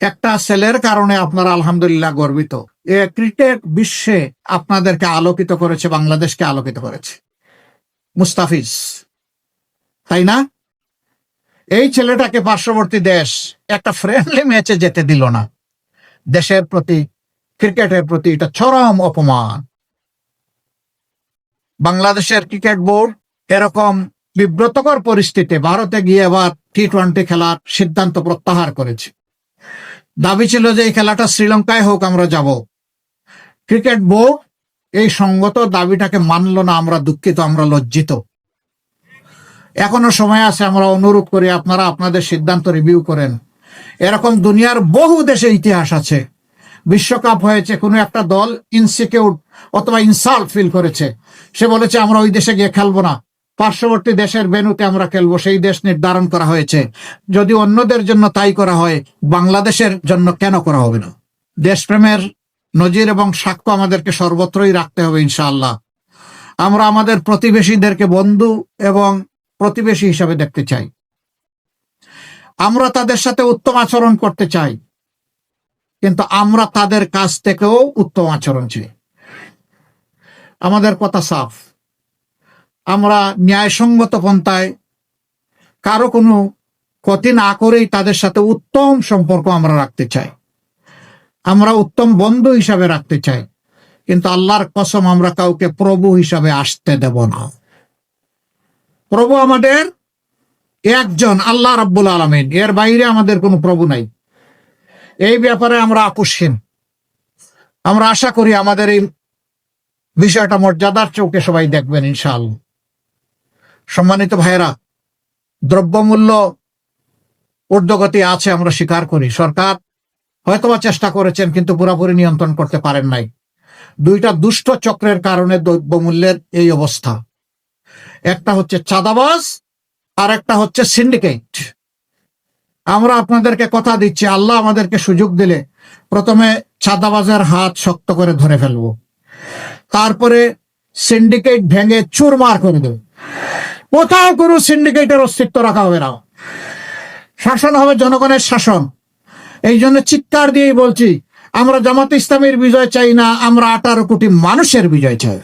একটা ছেলের কারণে আপনারা আলহামদুলিল্লাহ গর্বিত। এ ক্রিকেট বিশ্বে আপনাদেরকে আলোকিত করেছে, বাংলাদেশকে আলোকিত করেছে মুস্তাফিজ, তাই না? এই ছেলেটাকে পার্শ্ববর্তী দেশ একটা ফ্রেন্ডলি ম্যাচে যেতে দিল না। দেশের প্রতি, ক্রিকেটের প্রতি এটা চরম অপমান। বাংলাদেশের ক্রিকেট বোর্ড এরকম বিব্রতকর পরিস্থিতিতে ভারতে গিয়ে আবার টি-20 খেলার সিদ্ধান্ত প্রত্যাহার করেছে। দাবি ছিল যে এই খেলাটা শ্রীলঙ্কায় হোক, আমরা যাব। ক্রিকেট বোর্ড এই সঙ্গত দাবিটাকে মানল না। আমরা দুঃখিত, আমরা লজ্জিত। এখনো সময় আছে, আমরা অনুরোধ করি আপনারা আপনাদের সিদ্ধান্ত রিভিউ করেন। এরকম দুনিয়ার বহু দেশে ইতিহাস আছে। বিশ্বকাপ হয়েছে, কোনো একটা দল ইনসিকিউর অথবা ইনসাল্ট ফিল করেছে, সে বলেছে আমরা ওই দেশে গিয়ে খেলবো না, পার্শ্ববর্তী দেশের ভেন্যুতে আমরা খেলবো, সেই দেশ নির্ধারণ করা হয়েছে। যদি অন্যদের জন্য তাই করা হয়, বাংলাদেশের জন্য কেন করা হবে না? দেশপ্রেমের নজির এবং সাক্ষ্য আমাদেরকে সর্বত্রই রাখতে হবে ইনশাআল্লাহ। আমরা আমাদের প্রতিবেশীদেরকে বন্ধু এবং প্রতিবেশী হিসাবে দেখতে চাই। আমরা তাদের সাথে উত্তম আচরণ করতে চাই, কিন্তু আমরা তাদের কাছ থেকেও উত্তম আচরণ চাই। আমাদের কথা সাফ, আমরা ন্যায়সঙ্গত পন্থায় কারো কোনো ক্ষতি না করেই তাদের সাথে উত্তম সম্পর্ক আমরা রাখতে চাই, আমরা উত্তম বন্ধু হিসাবে রাখতে চাই। কিন্তু আল্লাহর কসম, আমরা কাউকে প্রভু হিসাবে আসতে দেব না। প্রভু আমাদের একজন, আল্লাহ রাব্বুল আলামিন, এর বাইরে আমাদের কোনো প্রভু নাই। এই ব্যাপারে আমরা আপোষহীন। আমরা আশা করি আমাদের এই বিষয়টা মর্যাদার চোখে সবাই দেখবেন ইনশাআল্লাহ। সম্মানিত ভাইয়েরা, দ্রব্যমূল্য ঊর্ধ্বগতি আছে, আমরা স্বীকার করি। সরকার হয়তোবা চেষ্টা করেছেন, কিন্তু পুরোপুরি নিয়ন্ত্রণ করতে পারেন নাই। দুইটা দুষ্ট চক্রের কারণে দ্রব্যমূল্যের এই অবস্থা। একটা হচ্ছে চাঁদাবাজ, আর একটা হচ্ছে সিন্ডিকেট। আমরা আপনাদেরকে কথা দিচ্ছি, আল্লাহ আমাদেরকে সুযোগ দিলে প্রথমে চাঁদাবাজের হাত শক্ত করে ধরে ফেলবো, তারপরে সিন্ডিকেট ভেঙে চুরমার করে দেব। কোথাও কোনো সিন্ডিকেটের অস্তিত্ব রাখা হবে না। শাসন হবে জনগণের শাসন। এই জন্য চিৎকার দিয়েই বলছি, আমরা জামাত ইসলামের বিজয় চাই না, আমরা 18 কোটি মানুষের বিজয় চাই।